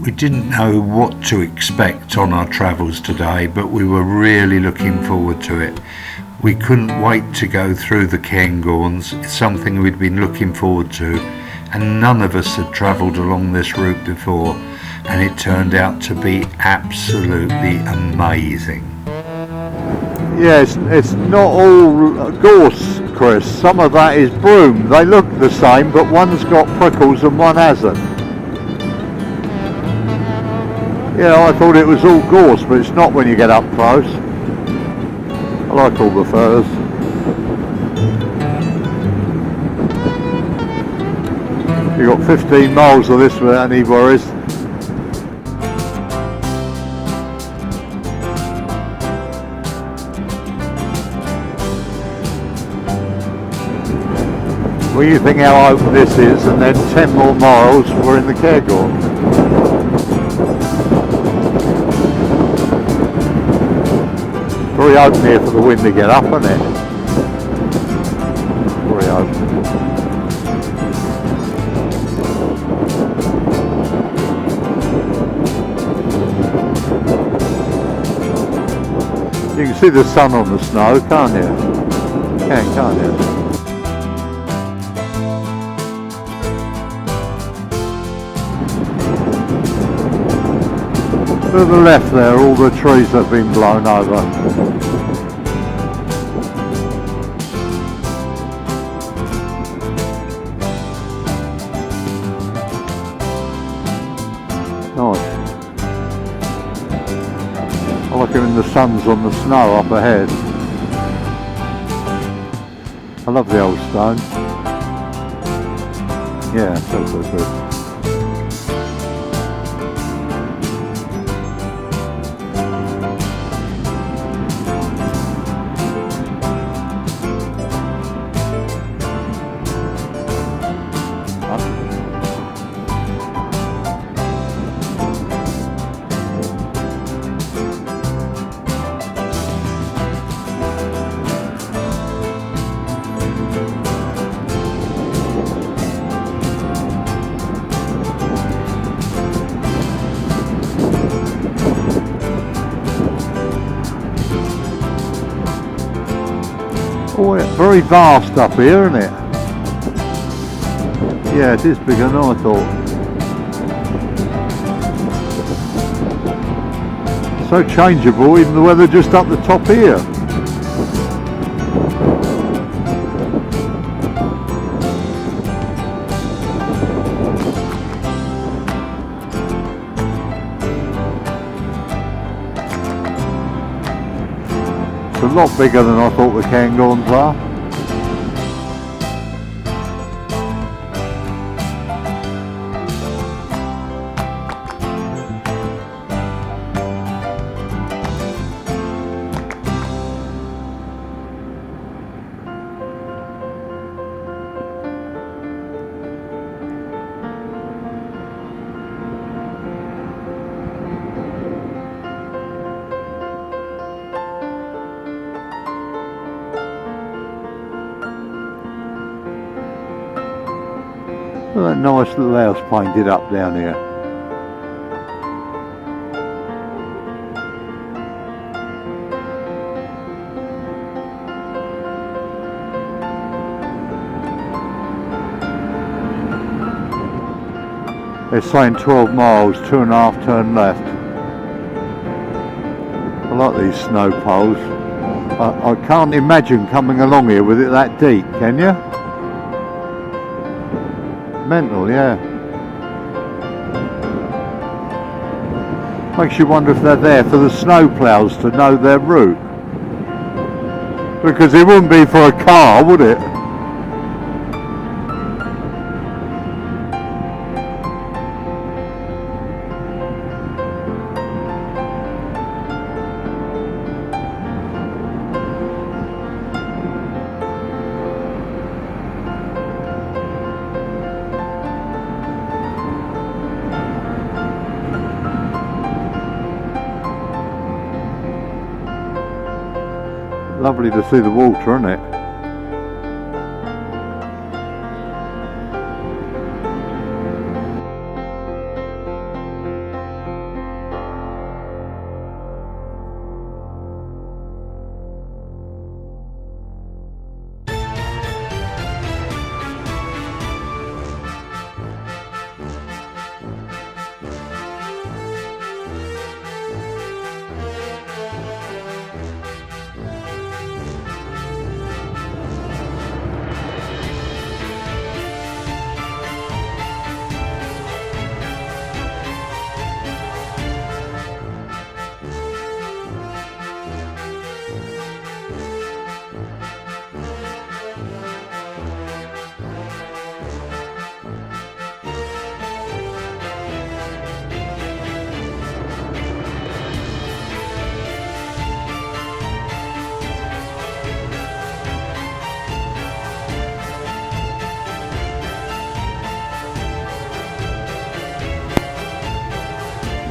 We didn't know what to expect on our travels today, but we were really looking forward to it. We couldn't wait to go through the Cairngorms. It's something we'd been looking forward to, and none of us had travelled along this route before, and it turned out to be absolutely amazing. Yeah, it's not all gorse, Chris. Some of that is broom. They look the same, but one's got prickles and one hasn't. Yeah, I thought it was all gorse, but it's not when you get up close. I like all the firs. You've got 15 miles of this without any worries. Well, you think how open this is, and then 10 more miles we're in the Cairngorms. Very open here for the wind to get up, isn't it? Very open. You can see the sun on the snow, can't you? Can't you? To the left there, all the trees have been blown over. Nice. I like it when the sun's on the snow up ahead. I love the old stone. Yeah, so good. Oh, it's very vast up here, isn't it? Yeah, it is bigger than I thought. So changeable, even the weather just up the top here. A lot bigger than I thought the Cairngorms are. Look at that nice little house painted up down here. They're saying 12 miles, 2.5 turn left. I like these snow poles. I can't imagine coming along here with it that deep, can you? Mental, yeah. Makes you wonder if they're there for the snow ploughs to know their route. Because it wouldn't be for a car, would it? Lovely to see the water, isn't it?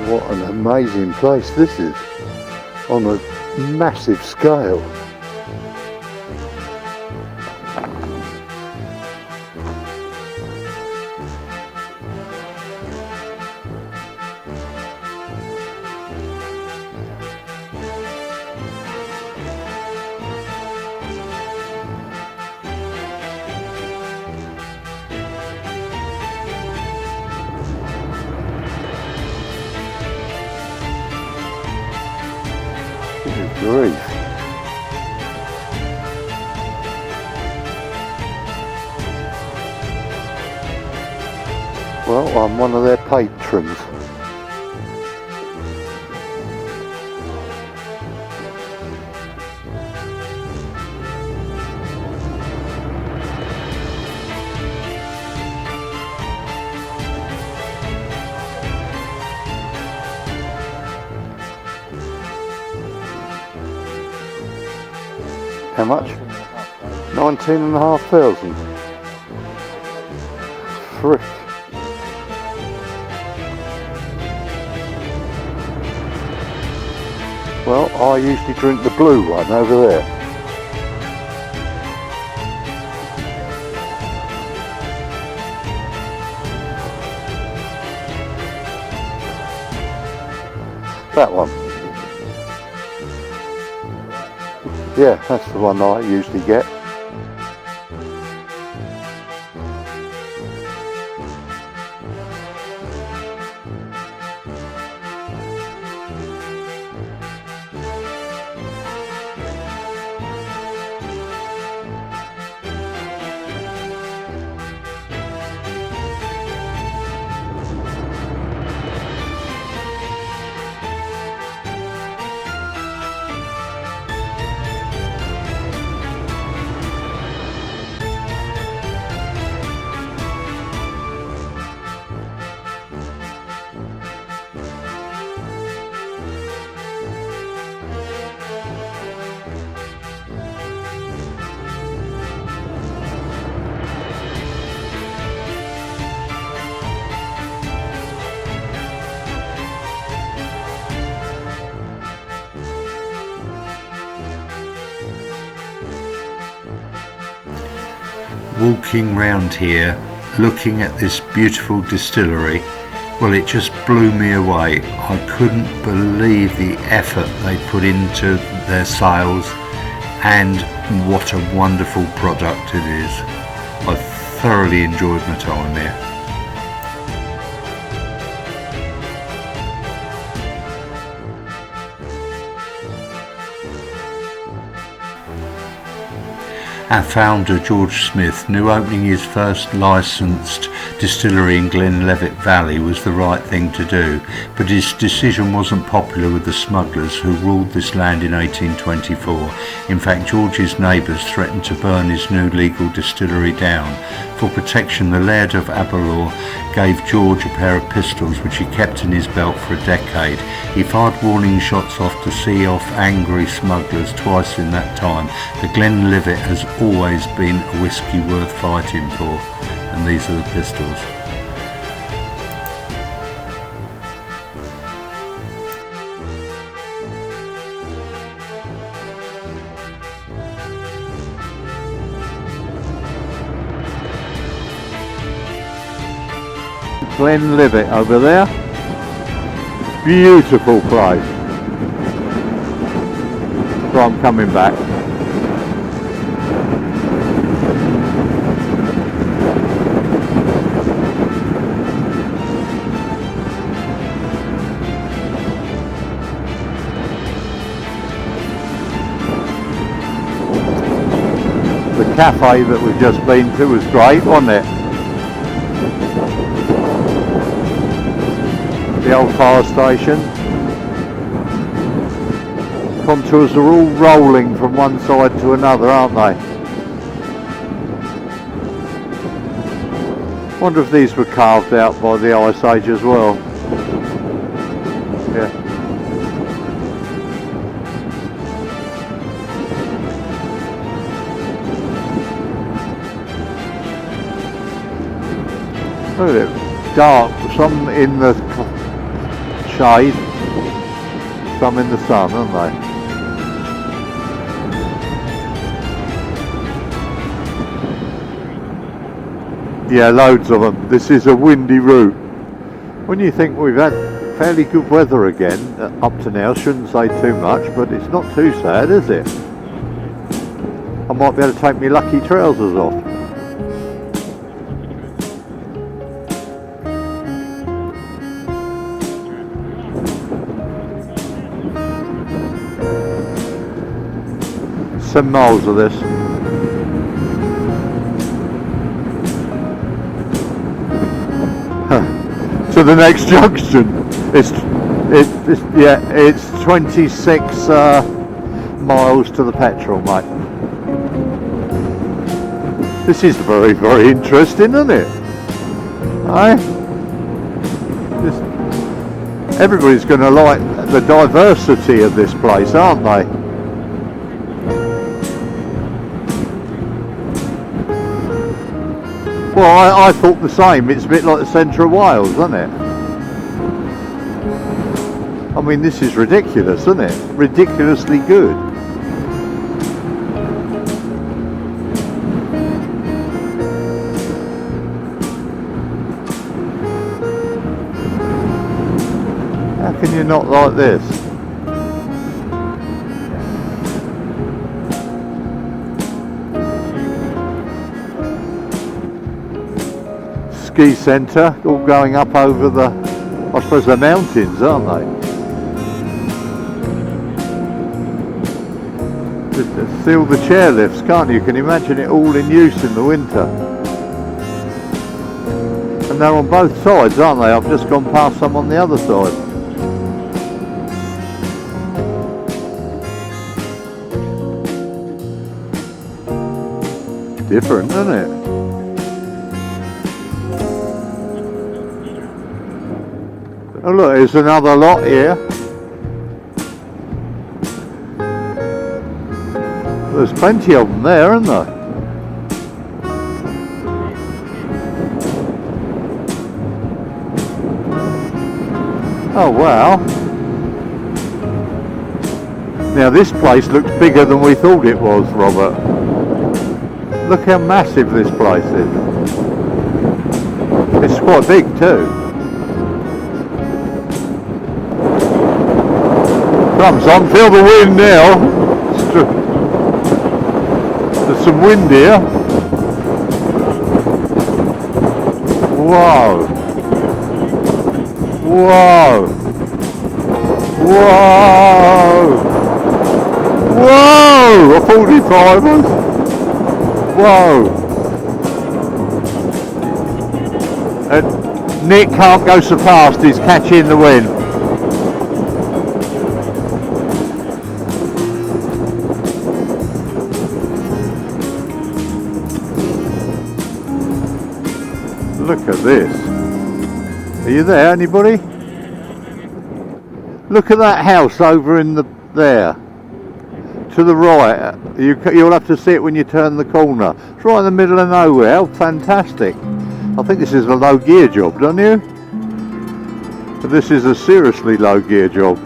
What an amazing place this is, on a massive scale. Good grief. Well, I'm one of their patrons. How much? 19,500. Frick. Well, I usually drink the blue one over there. That one. Yeah, that's the one I usually get. Walking round here, looking at this beautiful distillery, well, it just blew me away. I couldn't believe the effort they put into their sales and what a wonderful product it is. I thoroughly enjoyed my time here. Our founder, George Smith, knew opening his first licensed distillery in Glenlivet Valley was the right thing to do, but his decision wasn't popular with the smugglers who ruled this land in 1824. In fact, George's neighbours threatened to burn his new legal distillery down. For protection, the Laird of Aberlour gave George a pair of pistols which he kept in his belt for a decade. He fired warning shots off to see off angry smugglers twice in that time. The Glenlivet has always been a whisky worth fighting for, and these are the pistols. Glenlivet over there. Beautiful place. So I'm coming back. The cafe that we've just been to was great, wasn't it? The old fire station. Contours are all rolling from one side to another, aren't they? Wonder if these were carved out by the Ice Age as well. Yeah. Look at it, dark, some in the shade, some in the sun, aren't they? Yeah, loads of them. This is a windy route. When you think we've had fairly good weather again up to now, shouldn't say too much, but it's not too sad, is it? I might be able to take my lucky trousers off. Some miles of this. To the next junction. It's 26 miles to the petrol, mate. This is very, very interesting, isn't it? Aye? Everybody's going to like the diversity of this place, aren't they? Well, I thought the same. It's a bit like the centre of Wales, isn't it? I mean, this is ridiculous, isn't it? Ridiculously good. How can you not like this? Ski centre, all going up over the, I suppose, the mountains, aren't they? See all the chairlifts, can't you? Can you imagine it all in use in the winter? And they're on both sides, aren't they? I've just gone past some on the other side. Different, isn't it? Oh look, there's another lot here. There's plenty of them there, aren't there? Oh wow. Now this place looks bigger than we thought it was, Robert. Look how massive this place is. It's quite big too. Comes on, feel the wind now. There's some wind here. Whoa. Whoa. Whoa. Whoa. A 45er. Whoa. And Nick can't go so fast, he's catching the wind. Look at this. Are you there, anybody? Look at that house over in there. To the right. You'll have to see it when you turn the corner. It's right in the middle of nowhere. How fantastic. I think this is a low gear job, don't you? But this is a seriously low gear job.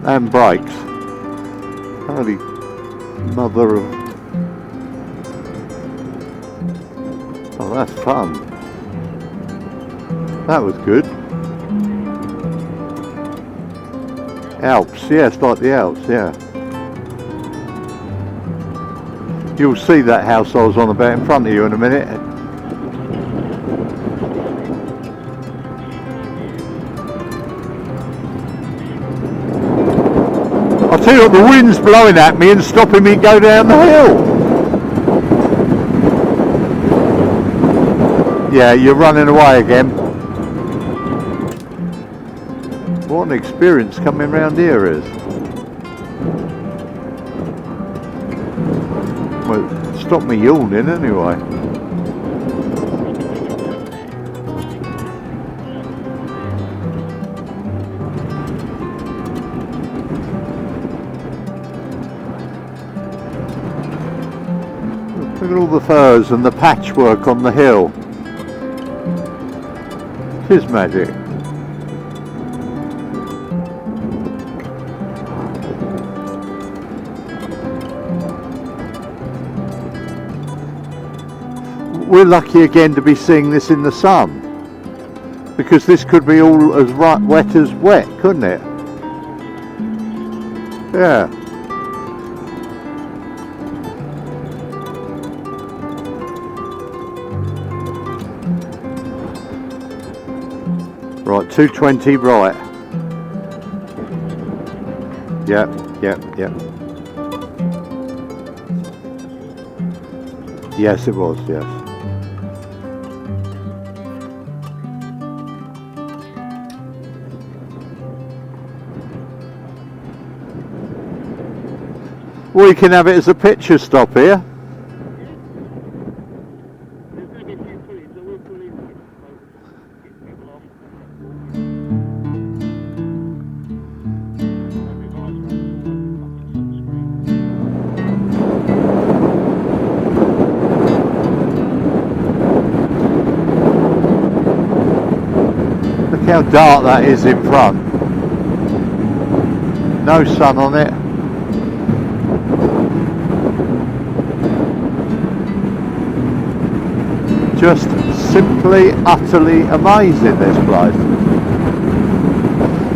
And brakes. Holy mother of... Oh, that's fun. That was good. Alps, yes, like the Alps, yeah. You'll see that house I was on about in front of you in a minute. I'll tell you what, the wind's blowing at me and stopping me go down the hill. Yeah, you're running away again. What an experience coming round here is. Well, stop me yawning anyway. Look at all the firs and the patchwork on the hill. It is magic. we're lucky again to be seeing this in the sun, because this could be all as wet as wet, couldn't it? Yeah. Right, 220 right. Yep, yep, yep. Yes, it was, yes. We can have it as a picture stop here. Look how dark that is in front. No sun on it. Just simply, utterly amazing, this place.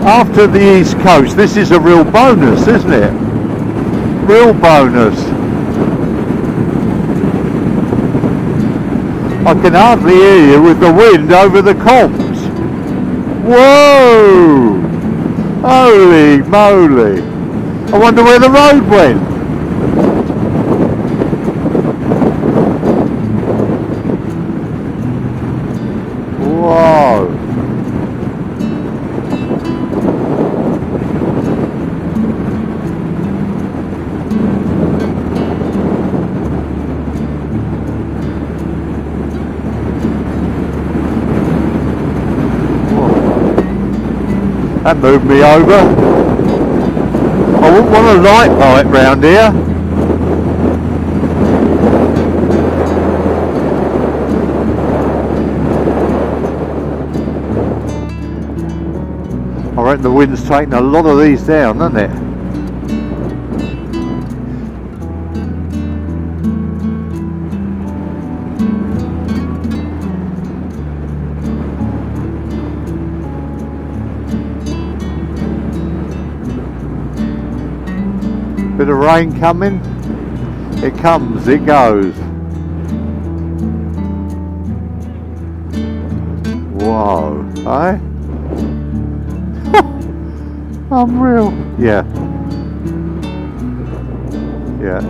After the East Coast, this is a real bonus, isn't it? Real bonus. I can hardly hear you with the wind over the comms. Whoa! Holy moly! I wonder where the road went. Whoa! That moved me over. I wouldn't want a light bike round here. I reckon the wind's taking a lot of these down, hasn't it? Bit of rain coming. It comes, it goes. Whoa, eh? Unreal. Yeah. Yeah.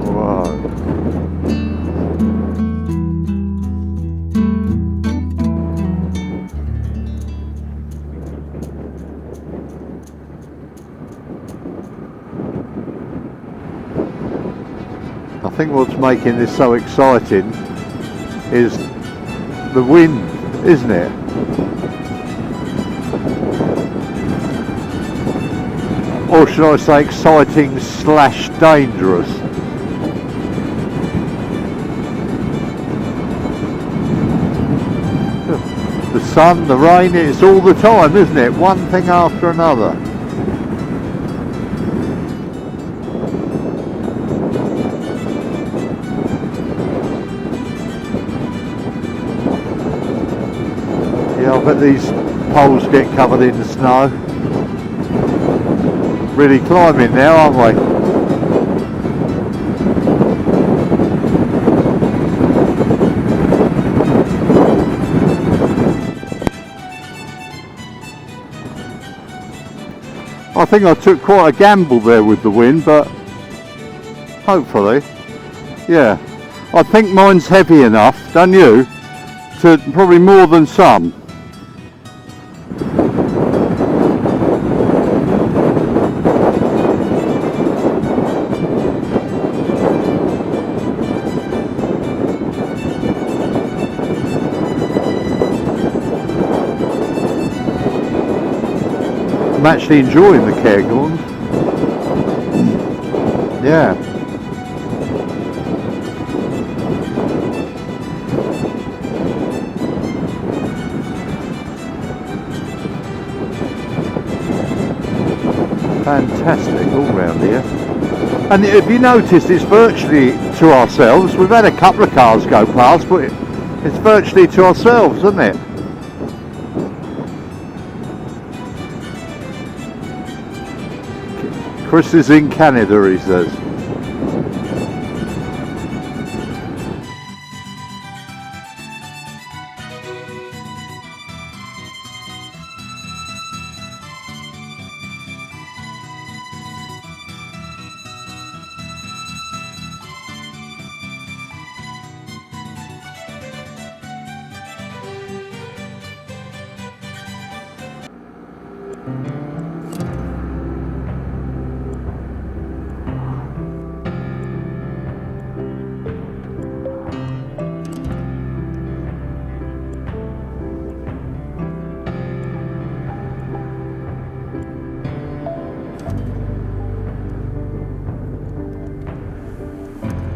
Whoa. I think what's making this so exciting is the wind, isn't it? Or should I say exciting / dangerous? The sun, the rain, it's all the time, isn't it? One thing after another. Yeah, I bet these poles get covered in snow. Really climbing now, aren't we? I think I took quite a gamble there with the wind, but hopefully, yeah. I think mine's heavy enough, don't you? To probably more than some. I'm actually enjoying the Cairngorms. Yeah. Fantastic all round here. And if you noticed, it's virtually to ourselves. We've had a couple of cars go past, but it's virtually to ourselves, isn't it? Chris is in Canada, he says.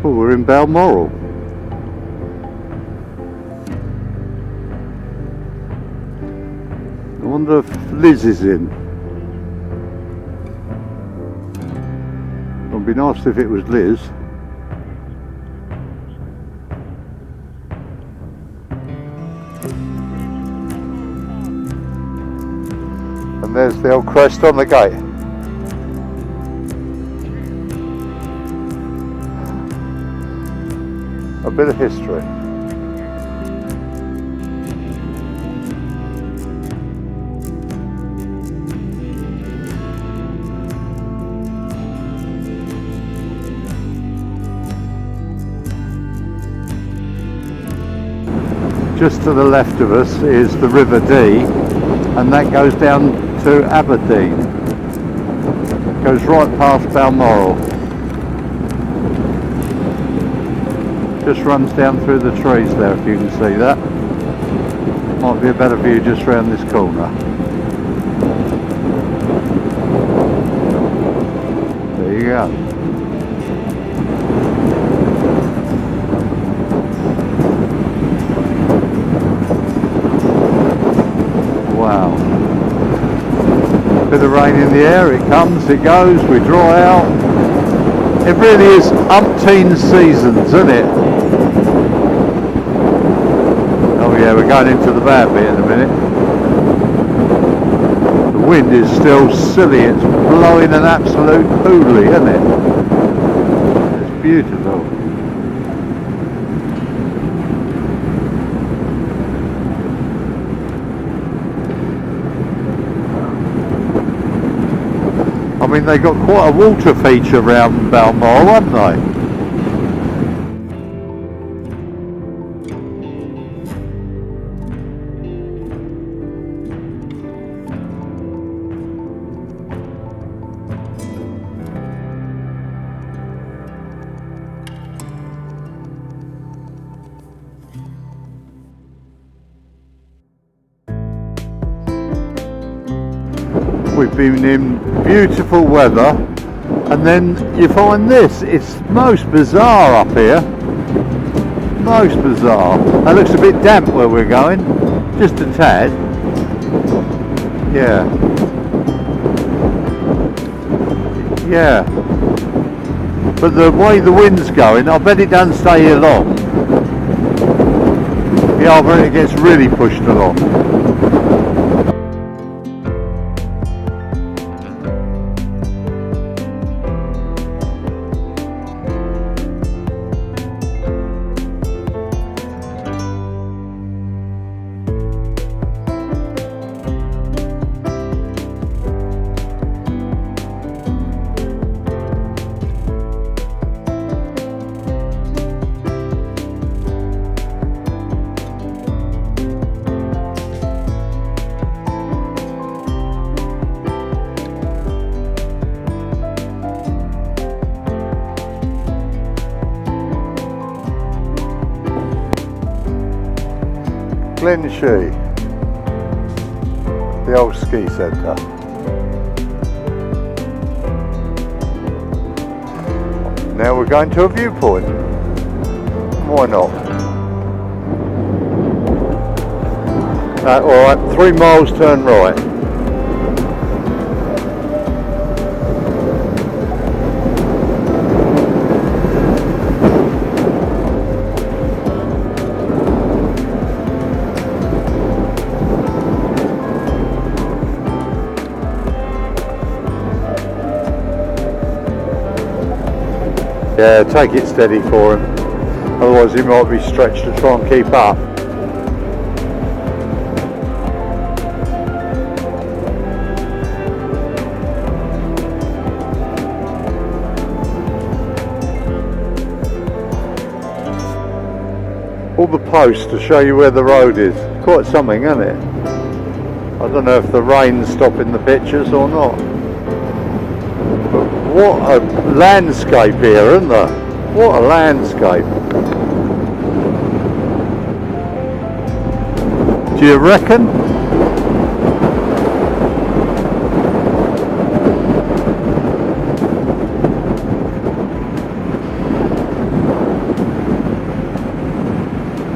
Well, we're in Balmoral. I wonder if Liz is in. It'd be nice if it was Liz. And there's the old crest on the gate. A bit of history. Just to the left of us is the River Dee, and that goes down to Aberdeen. Goes right past Balmoral. Just runs down through the trees there, if you can see that. Might be a better view just round this corner. There you go. Wow. Bit of rain in the air, it comes, it goes, we dry out. It really is umpteen seasons, isn't it? Oh yeah, we're going into the bad bit in a minute. The wind is still silly, it's blowing an absolute hoolie, isn't it? It's beautiful. I mean, they got quite a water feature around Balmoral, haven't they? We've been in beautiful weather, and then you find this. It's most bizarre up here. Most bizarre. That looks a bit damp where we're going. Just a tad. Yeah. Yeah. But the way the wind's going, I bet it doesn't stay here long. Yeah, I bet it gets really pushed along. Glenshee, the old ski centre. Now we're going to a viewpoint. Why not? Alright, 3 miles turn right. Yeah, take it steady for him. Otherwise he might be stretched to try and keep up. All the posts to show you where the road is. Quite something, isn't it? I don't know if the rain's stopping the pictures or not. But what a landscape here, isn't there? What a landscape. Do you reckon?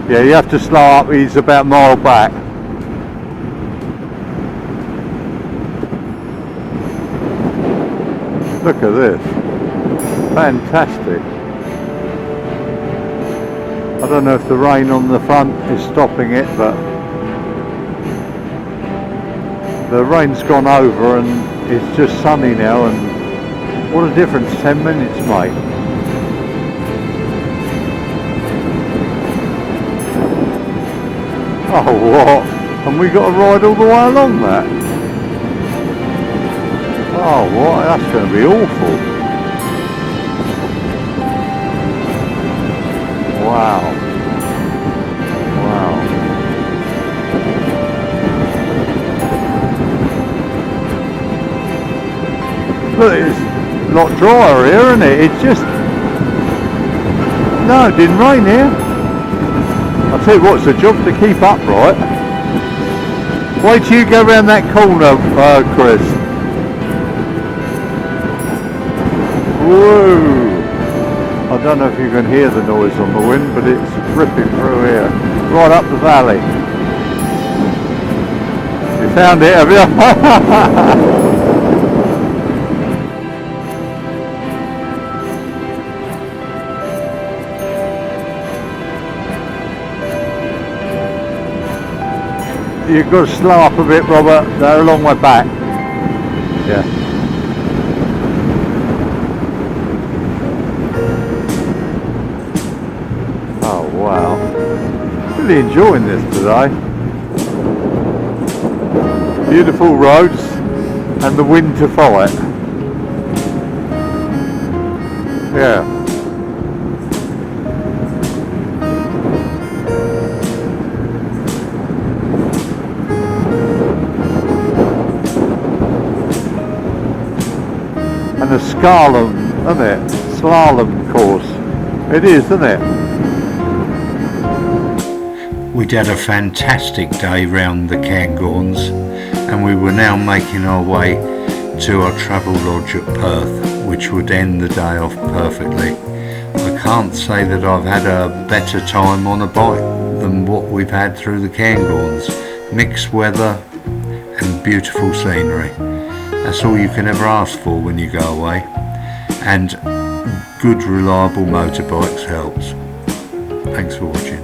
Yeah, you have to slow up, he's about a mile back. Look at this. Fantastic. I don't know if the rain on the front is stopping it, but the rain's gone over and it's just sunny now, and what a difference 10 minutes make. Oh, what? And we got to ride all the way along that? Oh, what? That's going to be awful. Wow. Wow. Look, it's a lot drier here, isn't it? It's just... No, it didn't rain here. I'll tell you what, it's a job to keep upright. Wait till you go round that corner, Chris. Whoa! I don't know if you can hear the noise on the wind, but it's ripping through here. Right up the valley. You found it, have you? You've got to slow up a bit, Robert. They're along my back. Yeah. Oh wow. Really enjoying this today. Beautiful roads and the wind to fight. Yeah. And a slalom, isn't it? Slalom course. It is, isn't it? We'd had a fantastic day round the Cairngorms, and we were now making our way to our travel lodge at Perth, which would end the day off perfectly. I can't say that I've had a better time on a bike than what we've had through the Cairngorms. Mixed weather and beautiful scenery. That's all you can ever ask for when you go away, and good reliable motorbikes helps. Thanks for watching.